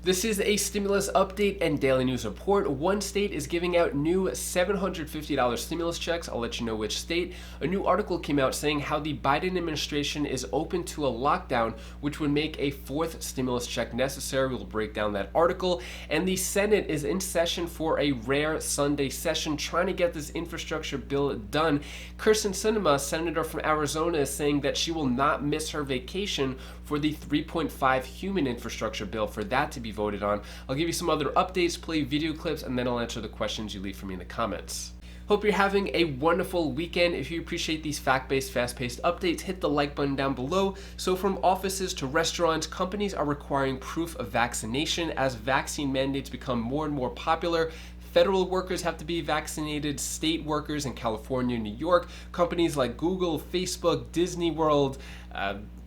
This is a stimulus update and daily news report. One state is giving out new $750 stimulus checks. I'll let you know which state. A new article came out saying how the Biden administration is open to a lockdown, which would make a fourth stimulus check necessary. We'll break down that article. And the Senate is in session for a rare Sunday session, trying to get this infrastructure bill done. Kyrsten Sinema, senator from Arizona, is saying that she will not miss her vacation for the 3.5 human infrastructure bill, for that to be voted on. I'll give you some other updates, play video clips, and then I'll answer the questions you leave for me in the comments. Hope you're having a wonderful weekend. If you appreciate these fact-based, fast-paced updates, hit the like button down below. So from offices to restaurants, companies are requiring proof of vaccination as vaccine mandates become more and more popular. Federal workers have to be vaccinated, state workers in California, New York, companies like Google, Facebook, Disney World,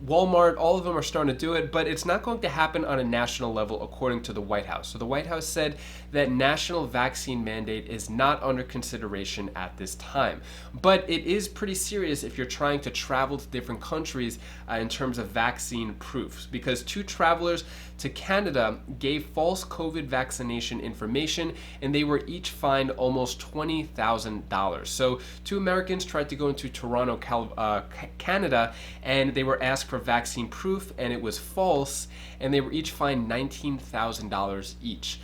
Walmart, all of them are starting to do it, but it's not going to happen on a national level according to the White House. So the White House said that national vaccine mandate is not under consideration at this time. But it is pretty serious if you're trying to travel to different countries in terms of vaccine proofs, because two travelers to Canada gave false COVID vaccination information and they were each fined almost $20,000. So two Americans tried to go into Toronto, Canada, and they were asked for vaccine proof and it was false, and they were each fined $19,000 each.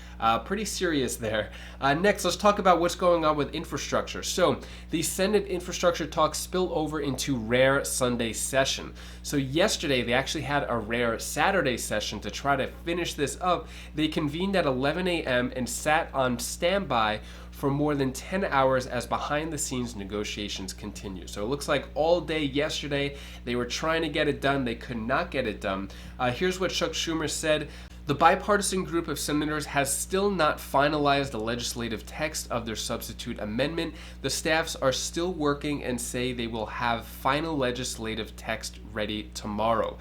Pretty serious there. Next, let's talk about what's going on with infrastructure. So the Senate infrastructure talks spill over into rare Sunday session. So yesterday they actually had a rare Saturday session to try to finish this up. They convened at 11 a.m. and sat on standby for more than 10 hours as behind-the-scenes negotiations continue. So it looks like all day yesterday they were trying to get it done. They could not get it done. Here's what Chuck Schumer said. The bipartisan group of senators has still not finalized the legislative text of their substitute amendment. The staffs are still working and say they will have final legislative text ready tomorrow.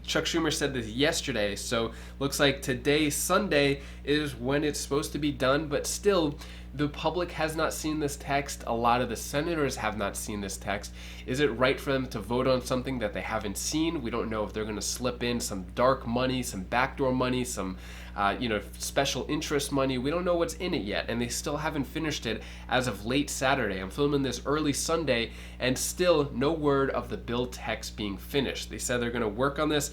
Chuck Schumer said this yesterday, so looks like today, Sunday, is when it's supposed to be done, but still, the public has not seen this text. A lot of the senators have not seen this text. Is it right for them to vote on something that they haven't seen? We don't know if they're going to slip in some dark money, some backdoor money, some special interest money. We don't know what's in it yet, and they still haven't finished it as of late Saturday. I'm filming this early Sunday, and still no word of the bill text being finished. They said they're going to work on this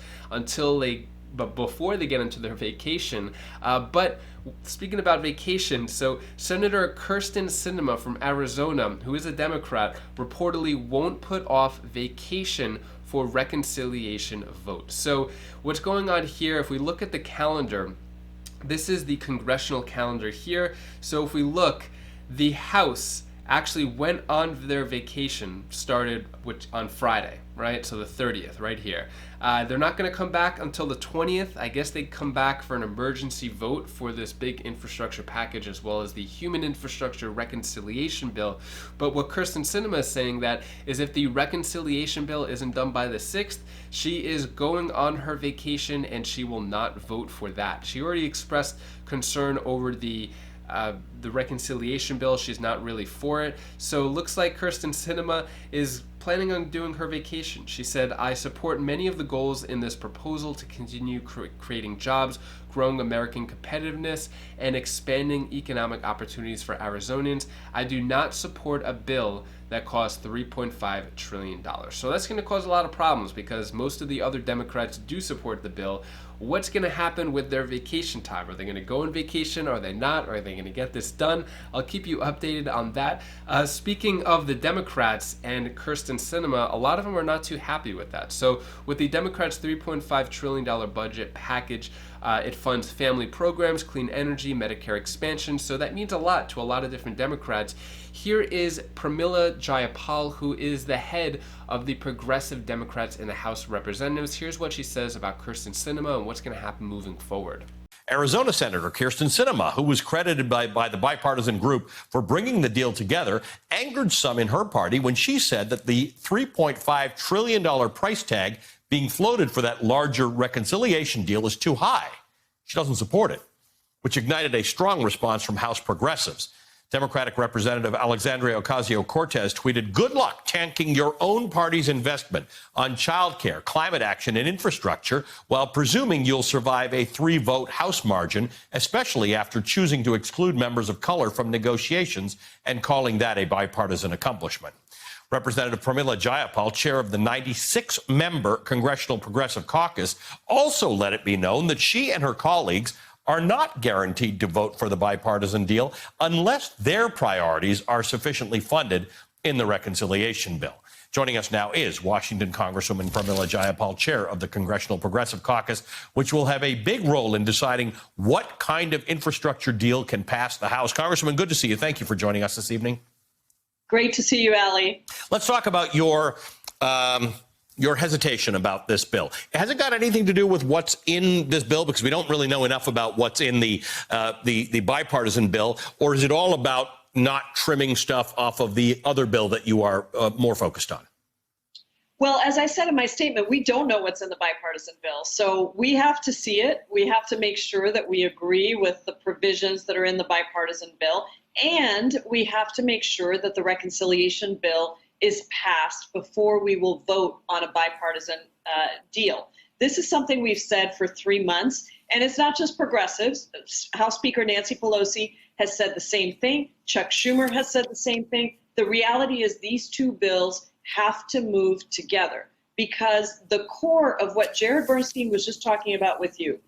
before they get into their vacation. But speaking about vacation, so Senator Kyrsten Sinema from Arizona, who is a Democrat, reportedly won't put off vacation for reconciliation vote. So what's going on here, if we look at the calendar, this is the congressional calendar here. So if we look, the House actually went on their vacation, started on Friday, right? So the 30th, right here. They're not going to come back until the 20th. I guess they come back for an emergency vote for this big infrastructure package, as well as the human infrastructure reconciliation bill. But what Kyrsten Sinema is saying that is if the reconciliation bill isn't done by the 6th, she is going on her vacation and she will not vote for that. She already expressed concern over the reconciliation bill. She's not really for it. So it looks like Kyrsten Sinema is planning on doing her vacation. She said, "I support many of the goals in this proposal to continue creating jobs, growing American competitiveness, and expanding economic opportunities for Arizonians. I do not support a bill that costs $3.5 trillion. So that's going to cause a lot of problems because most of the other Democrats do support the bill. What's going to happen with their vacation time? Are they going to go on vacation? Are they not? Are they going to get this done? I'll keep you updated on that. Speaking of the Democrats and Kyrsten Sinema, a lot of them are not too happy with that. So with the Democrats' $3.5 trillion budget package, it funds family programs, clean energy, Medicare Expansion. So that means a lot to a lot of different Democrats. Here is Pramila Jayapal, who is the head of the Progressive Democrats in the House of Representatives. Here's what she says about Kyrsten Sinema and what's going to happen moving forward. Arizona Senator Kyrsten Sinema, who was credited by the bipartisan group for bringing the deal together, angered some in her party when she said that the $3.5 trillion price tag being floated for that larger reconciliation deal is too high. She doesn't support it, which ignited a strong response from House progressives. Democratic Representative Alexandria Ocasio-Cortez tweeted, "Good luck tanking your own party's investment on childcare, climate action, and infrastructure while presuming you'll survive a 3-vote House margin, especially after choosing to exclude members of color from negotiations and calling that a bipartisan accomplishment." Representative Pramila Jayapal, chair of the 96-member Congressional Progressive Caucus, also let it be known that she and her colleagues are not guaranteed to vote for the bipartisan deal unless their priorities are sufficiently funded in the reconciliation bill. Joining us now is Washington Congresswoman Pramila Jayapal, chair of the Congressional Progressive Caucus, which will have a big role in deciding what kind of infrastructure deal can pass the House. Congresswoman, good to see you. Thank you for joining us this evening. Great to see you, Ali. Let's talk about your hesitation about this bill. Has it got anything to do with what's in this bill? Because we don't really know enough about what's in the bipartisan bill, or is it all about not trimming stuff off of the other bill that you are more focused on? Well, as I said in my statement, we don't know what's in the bipartisan bill. So we have to see it. We have to make sure that we agree with the provisions that are in the bipartisan bill. And we have to make sure that the reconciliation bill is passed before we will vote on a bipartisan deal. This is something we've said for 3 months, and it's not just progressives. House Speaker Nancy Pelosi has said the same thing. Chuck Schumer has said the same thing. The reality is these two bills have to move together, because the core of what Jared Bernstein was just talking about with you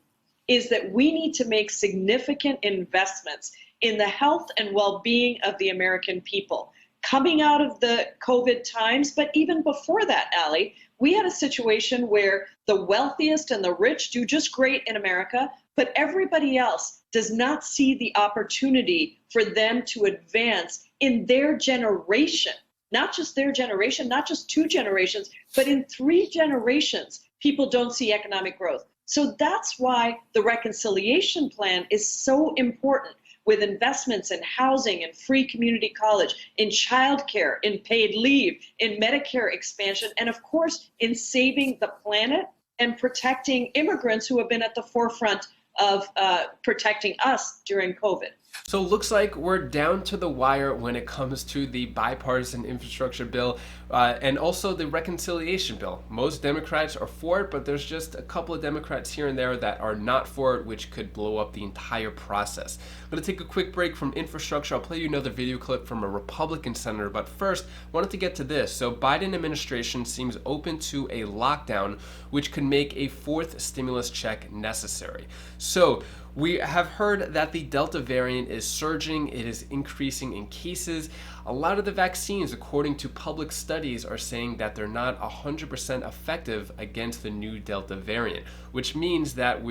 is that we need to make significant investments in the health and well-being of the American people. Coming out of the COVID times, but even before that, Ali, we had a situation where the wealthiest and the rich do just great in America, but everybody else does not see the opportunity for them to advance in their generation. Not just their generation, not just 2 generations, but in 3 generations, people don't see economic growth. So that's why the reconciliation plan is so important, with investments in housing and free community college, in childcare, in paid leave, in Medicare expansion, and of course, in saving the planet and protecting immigrants who have been at the forefront of protecting us during COVID. So it looks like we're down to the wire when it comes to the bipartisan infrastructure bill and also the reconciliation bill. Most Democrats are for it, but there's just a couple of Democrats here and there that are not for it, which could blow up the entire process. I'm going to take a quick break from infrastructure. I'll play you another video clip from a Republican senator, but first, I wanted to get to this. So Biden administration seems open to a lockdown, which could make a 4th stimulus check necessary. So we have heard that the Delta variant is surging. It is increasing in cases. A lot of the vaccines, according to public studies, are saying that they're not 100% effective against the new Delta variant, which means that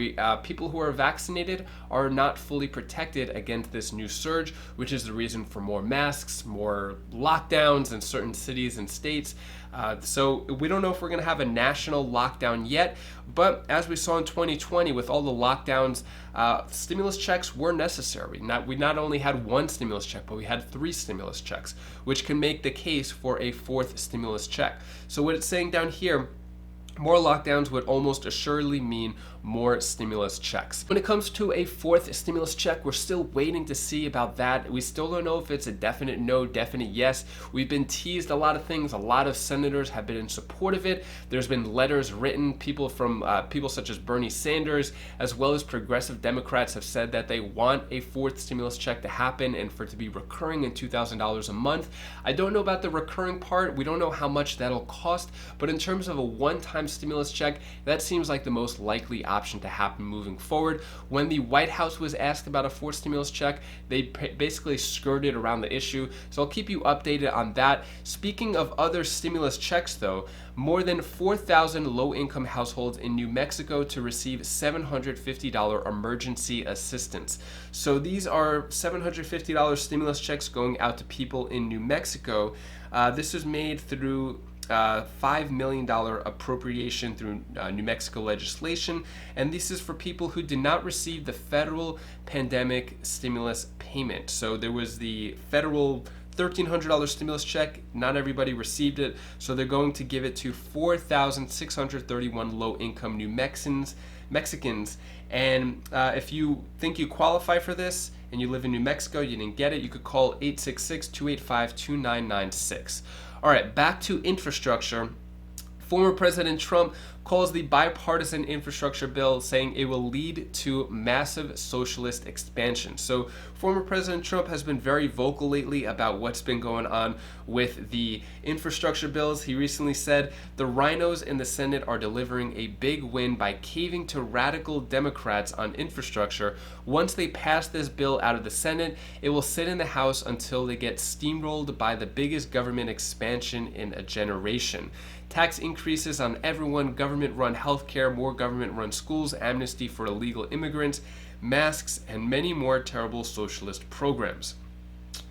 people who are vaccinated are not fully protected against this new surge, which is the reason for more masks, more lockdowns in certain cities and states. So we don't know if we're going to have a national lockdown yet, but as we saw in 2020 with all the lockdowns, stimulus checks were necessary. We not only had 1 stimulus check, but we had 3 stimulus checks, which can make the case for a 4th stimulus check. So what it's saying down here, more lockdowns would almost assuredly mean more stimulus checks. When it comes to a 4th stimulus check, we're still waiting to see about that. We still don't know if it's a definite no, definite yes. We've been teased a lot of things. A lot of senators have been in support of it. There's been letters written. People such as Bernie Sanders, as well as progressive Democrats, have said that they want a 4th stimulus check to happen and for it to be recurring in $2,000 a month. I don't know about the recurring part. We don't know how much that'll cost, but in terms of a one-time stimulus check, that seems like the most likely option to happen moving forward. When the White House was asked about a 4th stimulus check, they basically skirted around the issue. So I'll keep you updated on that. Speaking of other stimulus checks though, more than 4,000 low-income households in New Mexico to receive $750 emergency assistance. So these are $750 stimulus checks going out to people in New Mexico. This is made through $5 million appropriation through New Mexico legislation, and this is for people who did not receive the federal pandemic stimulus payment. So there was the federal $1,300 stimulus check. Not everybody received it, so they're going to give it to 4,631 low-income New Mexicans Mexicans. And if you think you qualify for this and you live in New Mexico, you didn't get it, you could call 866-285-2996. All right, back to infrastructure. Former President Trump calls the bipartisan infrastructure bill, saying it will lead to massive socialist expansion. So former President Trump has been very vocal lately about what's been going on with the infrastructure bills. He recently said the rhinos in the Senate are delivering a big win by caving to radical Democrats on infrastructure. Once they pass this bill out of the Senate, it will sit in the House until they get steamrolled by the biggest government expansion in a generation. Tax increases on everyone, government-run healthcare, more government-run schools, amnesty for illegal immigrants, masks, and many more terrible socialist programs.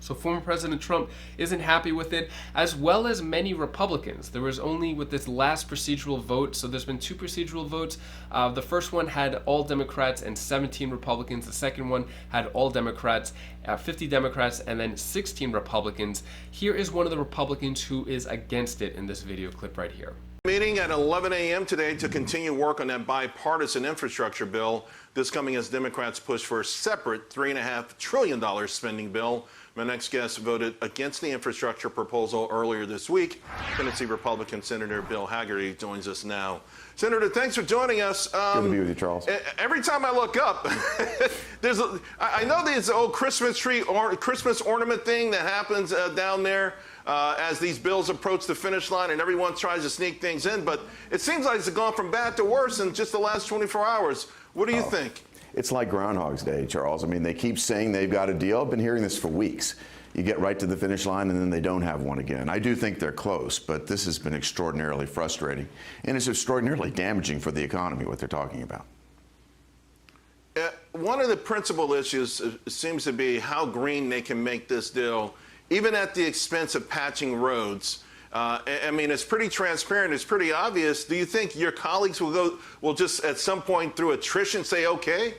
So former President Trump isn't happy with it, as well as many Republicans. There was only with this last procedural vote, so there's been 2 procedural votes. The first one had all Democrats and 17 Republicans. The second one had all Democrats, 50 Democrats, and then 16 Republicans. Here is one of the Republicans who is against it in this video clip right here. Meeting at 11 a.m. today to continue work on that bipartisan infrastructure bill. This coming as Democrats push for a separate $3.5 trillion spending bill. My next guest voted against the infrastructure proposal earlier this week. Tennessee Republican Senator Bill Haggerty joins us now. Senator, thanks for joining us. Good to be with you, Charles. Every time I look up, I know there's an old Christmas tree or Christmas ornament thing that happens down there as these bills approach the finish line and everyone tries to sneak things in. But it seems like it's gone from bad to worse in just the last 24 hours. What do you think? It's like Groundhog's Day, Charles. I mean, they keep saying they've got a deal. I've been hearing this for weeks. You get right to the finish line and then they don't have one again. I do think they're close, but this has been extraordinarily frustrating. And it's extraordinarily damaging for the economy, what they're talking about. One of the principal issues seems to be how green they can make this deal, even at the expense of patching roads. I mean, it's pretty transparent. It's pretty obvious. Do you think your colleagues will just at some point through attrition say, okay?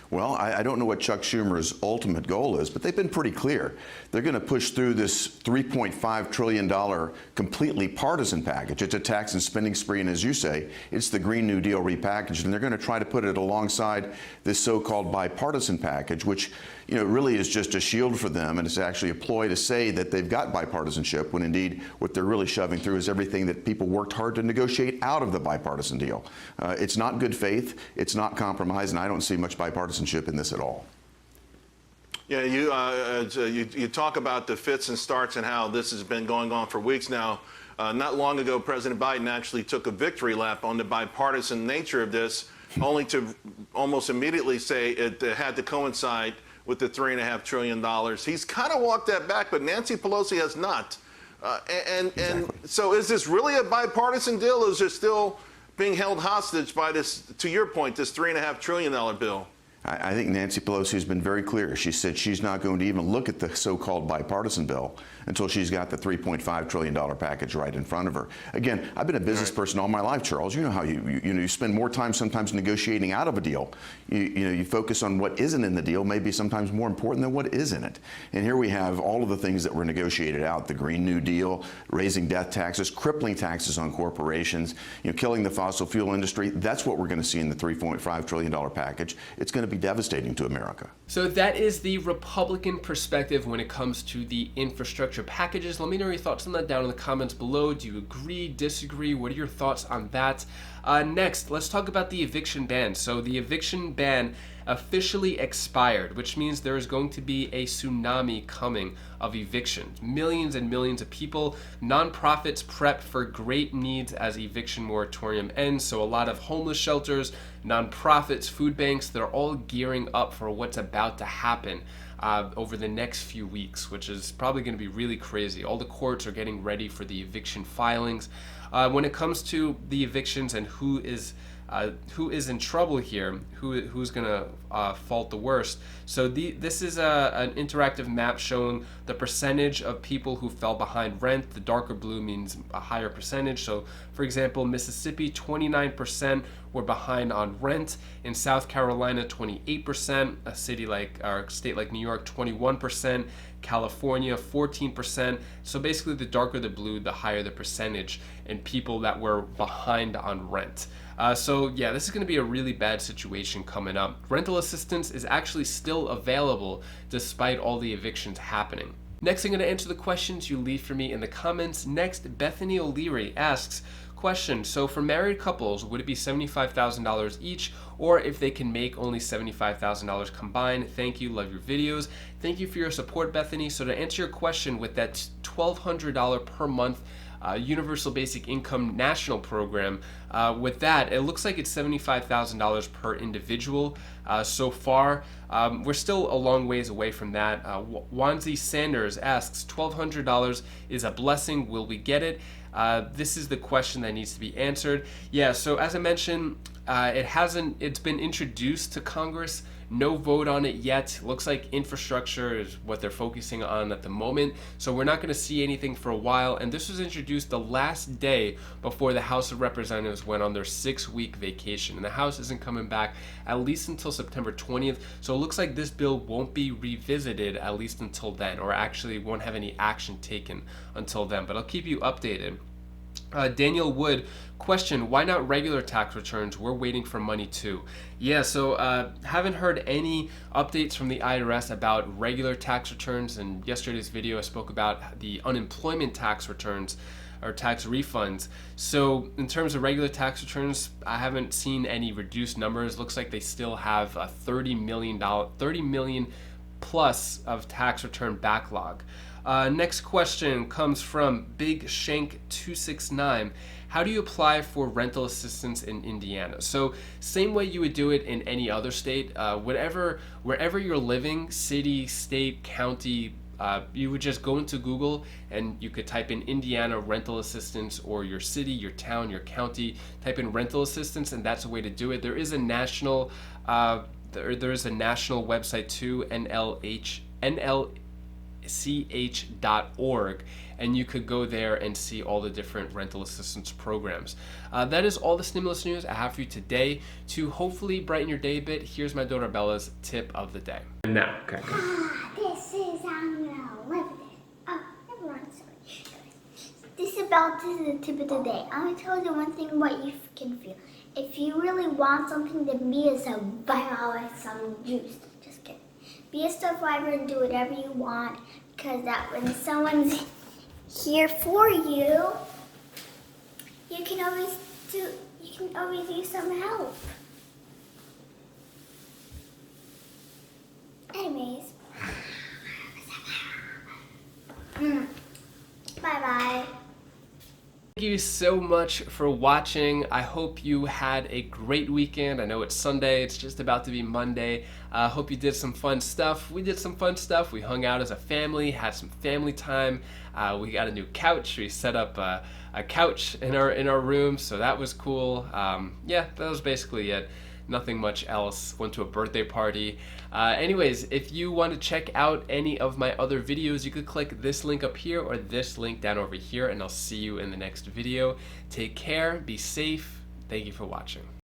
Well, I don't know what Chuck Schumer's ultimate goal is, but they've been pretty clear. They're going to push through this $3.5 trillion completely partisan package. It's a tax and spending spree, and as you say, it's the Green New Deal repackaged, and they're going to try to put it alongside this so-called bipartisan package, which really is just a shield for them, and it's actually a ploy to say that they've got bipartisanship, when indeed what they're really shoving through is everything that people worked hard to negotiate out of the bipartisan deal. It's not good faith, it's not compromise, and I don't see much bipartisanship in this at all. Yeah, you talk about the fits and starts and how this has been going on for weeks now. Not long ago, President Biden actually took a victory lap on the bipartisan nature of this, only to almost immediately say it had to coincide with the $3.5 trillion. He's kind of walked that back, but Nancy Pelosi has not. And so is this really a bipartisan deal, or is it still being held hostage by this, to your point, this $3.5 trillion bill? I think Nancy Pelosi has been very clear. She said she's not going to even look at the so-called bipartisan bill until she's got the $3.5 trillion package right in front of her. Again, I've been a business person all my life, Charles. You know how you spend more time sometimes negotiating out of a deal. You focus on what isn't in the deal, maybe sometimes more important than what is in it. And here we have all of the things that were negotiated out: the Green New Deal, raising death taxes, crippling taxes on corporations, killing the fossil fuel industry. That's what we're going to see in the $3.5 trillion package. It's going to be devastating to America. So that is the Republican perspective when it comes to the infrastructure packages. Let me know your thoughts on that down in the comments below. Do you agree, disagree? What are your thoughts on that? Next, let's talk about the eviction ban. So the eviction ban officially expired, which means there is going to be a tsunami coming of evictions. Millions and millions of people. Nonprofits prep for great needs as eviction moratorium ends. So a lot of homeless shelters, nonprofits, food banks, they're all gearing up for what's about to happen over the next few weeks, which is probably going to be really crazy. All the courts are getting ready for the eviction filings. When it comes to the evictions and who is in trouble here, who's gonna fault the worst. So this is an interactive map showing the percentage of people who fell behind rent. The darker blue means a higher percentage. So for example, Mississippi, 29% were behind on rent. In South Carolina, 28%. A state like New York, 21%. California, 14%. So basically, the darker the blue, the higher the percentage, and people that were behind on rent. So yeah, this is going to be a really bad situation coming up. Rental assistance is actually still available despite all the evictions happening. Next, I'm going to answer the questions you leave for me in the comments. Next, Bethany O'Leary asks, question, so for married couples, would it be $75,000 each, or if they can make only $75,000 combined? Thank you, love your videos. Thank you for your support, Bethany. So to answer your question, with that $1,200 per month Universal Basic Income National Program, with that, it looks like it's $75,000 per individual. So far, we're still a long ways away from that. Wanzi Sanders asks, $1,200 is a blessing. Will we get it? This is the question that needs to be answered. Yeah, so as I mentioned, it's been introduced to Congress. No vote on it yet. Looks like infrastructure is what they're focusing on at the moment. So we're not going to see anything for a while. And this was introduced the last day before the House of Representatives went on their 6-week vacation. And the House isn't coming back at least until September 20th. So it looks like this bill won't be revisited at least until then, or actually won't have any action taken until then. But I'll keep you updated. Daniel Wood, question, why not regular tax returns? We're waiting for money too. Yeah, so haven't heard any updates from the IRS about regular tax returns. In yesterday's video, I spoke about the unemployment tax returns or tax refunds. So in terms of regular tax returns, I haven't seen any reduced numbers. Looks like they still have a $30 million plus of tax return backlog. Next question comes from Big Shank 269. How do you apply for rental assistance in Indiana? So same way you would do it in any other state, wherever you're living, city, state, county, you would just go into Google and you could type in Indiana rental assistance, or your city, your town, your county, type in rental assistance, and that's a way to do it. There is a national website too, nlch.org, and you could go there and see all the different rental assistance programs. That is all the stimulus news I have for you today. To hopefully brighten your day a bit, here's my daughter Bella's tip of the day. Now, okay. This is, I'm gonna live with it. Oh, never mind, sorry. This is the tip of the day. I'm gonna tell you one thing what you can feel. If you really want something, then be a survivor with some juice. Just kidding. Be a survivor and do whatever you want, because that when someone's here for you, you can always use some help. Anyways, bye-bye. Thank you so much for watching. I hope you had a great weekend. I know it's Sunday, it's just about to be Monday. I hope you did some fun stuff. We did some fun stuff. We hung out as a family, had some family time. We got a new couch. We set up a couch in our room, so that was cool. Yeah, that was basically it. Nothing much else. Went to a birthday party. Anyways, if you want to check out any of my other videos, you could click this link up here or this link down over here, and I'll see you in the next video. Take care, be safe. Thank you for watching.